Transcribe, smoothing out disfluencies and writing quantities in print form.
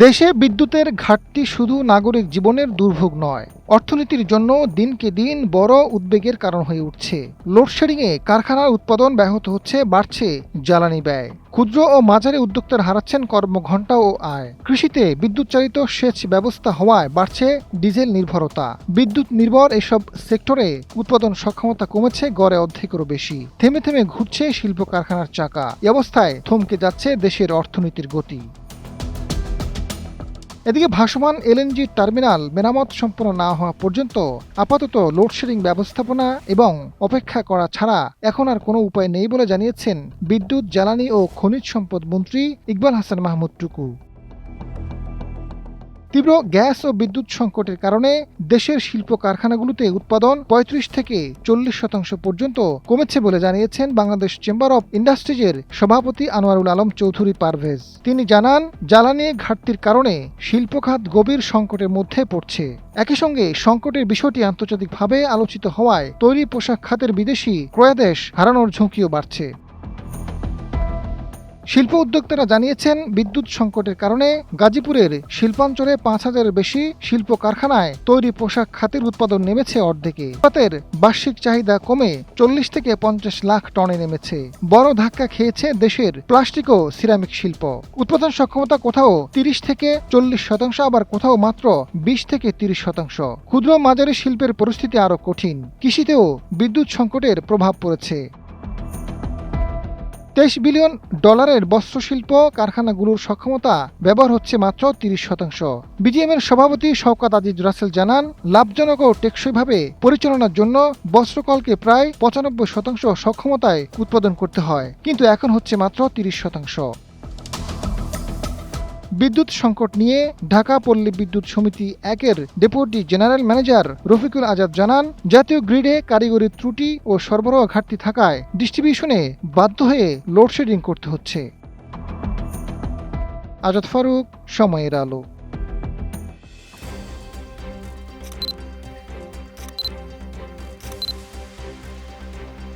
দেশে বিদ্যুতের ঘাটতি শুধু নাগরিক জীবনের দুর্ভোগ নয়, অর্থনীতির জন্য দিনকে দিন বড় উদ্বেগের কারণ হয়ে উঠছে। লোডশেডিংয়ে কারখানার উৎপাদন ব্যাহত হচ্ছে, বাড়ছে জ্বালানি ব্যয়। ক্ষুদ্র ও মাঝারি উদ্যোক্তারা হারাচ্ছেন কর্মঘণ্টা ও আয়। কৃষিতে বিদ্যুৎ চালিত সেচ ব্যবস্থা হওয়ায় বাড়ছে ডিজেল নির্ভরতা। বিদ্যুৎ নির্ভর এসব সেক্টরে উৎপাদন সক্ষমতা কমেছে গড়ে অর্ধেকেরও বেশি। থেমে থেমে ঘুরছে শিল্প কারখানার চাকা। এ অবস্থায় থমকে যাচ্ছে দেশের অর্থনীতির গতি। এদিকে ভাসমান এলএনজি টার্মিনাল মেরামত সম্পন্ন না হওয়া পর্যন্ত আপাতত লোডশেডিং ব্যবস্থাপনা এবং অপেক্ষা করা ছাড়া এখন আর কোনো উপায় নেই বলে জানিয়েছেন বিদ্যুৎ, জ্বালানি ও খনিজ সম্পদ মন্ত্রী ইকবাল হাসান মাহমুদ টুকু। তীব্র গ্যাস ও বিদ্যুৎ সংকটের কারণে দেশের শিল্প কারখানাগুলোতে উৎপাদন ৩৫ থেকে ৪০% পর্যন্ত কমেছে বলে জানিয়েছেন বাংলাদেশ চেম্বার অব ইন্ডাস্ট্রিজের সভাপতি আনোয়ারুল আলম চৌধুরী পারভেজ। তিনি জানান, জ্বালানি ঘাটতির কারণে শিল্প খাত গভীর সংকটের মধ্যে পড়ছে। একই সঙ্গে সংকটের বিষয়টি আন্তর্জাতিকভাবে আলোচিত হওয়ায় তৈরি পোশাক খাতের বিদেশি ক্রয়াদেশ হারানোর ঝুঁকিও বাড়ছে। শিল্প উদ্যোক্তারা জানিয়েছেন, বিদ্যুৎ সংকটের কারণে গাজীপুরের শিল্পাঞ্চলে ৫,০০০-এর বেশি শিল্প কারখানায় তৈরি পোশাক খাতের উৎপাদন নেমেছে অর্ধেকে। ভারতের বার্ষিক চাহিদা কমে ৪০ থেকে ৫০ লাখ টনে নেমেছে। বড় ধাক্কা খেয়েছে দেশের প্লাস্টিক ও সিরামিক শিল্প। উৎপাদন সক্ষমতা কোথাও ৩০ থেকে ৪০%, আবার কোথাও মাত্র ২০ থেকে ৩০%। ক্ষুদ্র মাঝারি শিল্পের পরিস্থিতি আরও কঠিন। কৃষিতেও বিদ্যুৎ সংকটের প্রভাব পড়েছে। $২৩ বিলিয়ন বস্ত্রশিল্প কারখানাগুলোর সক্ষমতা ব্যবহার হচ্ছে মাত্র ৩০%। বিজিএমের সভাপতি শওকত আজিজ রাসেল জানান, লাভজনক ও টেকসইভাবে পরিচালনার জন্য বস্ত্রকলকে প্রায় ৯৫% সক্ষমতায় উৎপাদন করতে হয়, কিন্তু এখন হচ্ছে মাত্র ৩০%। বিদ্যুৎ সংকট নিয়ে ঢাকা পল্লী বিদ্যুৎ সমিতি ১-এর deputy general manager Rafiqul Azad জানান, জাতীয় গ্রিডে কারিগরি ত্রুটি ও সরবরাহ ঘাটতি থাকায় ডিস্ট্রিবিউশনে বাধ্য হয়ে লোডশেডিং করতে হচ্ছে। আজাদ ফারুক, সময়ের আলো।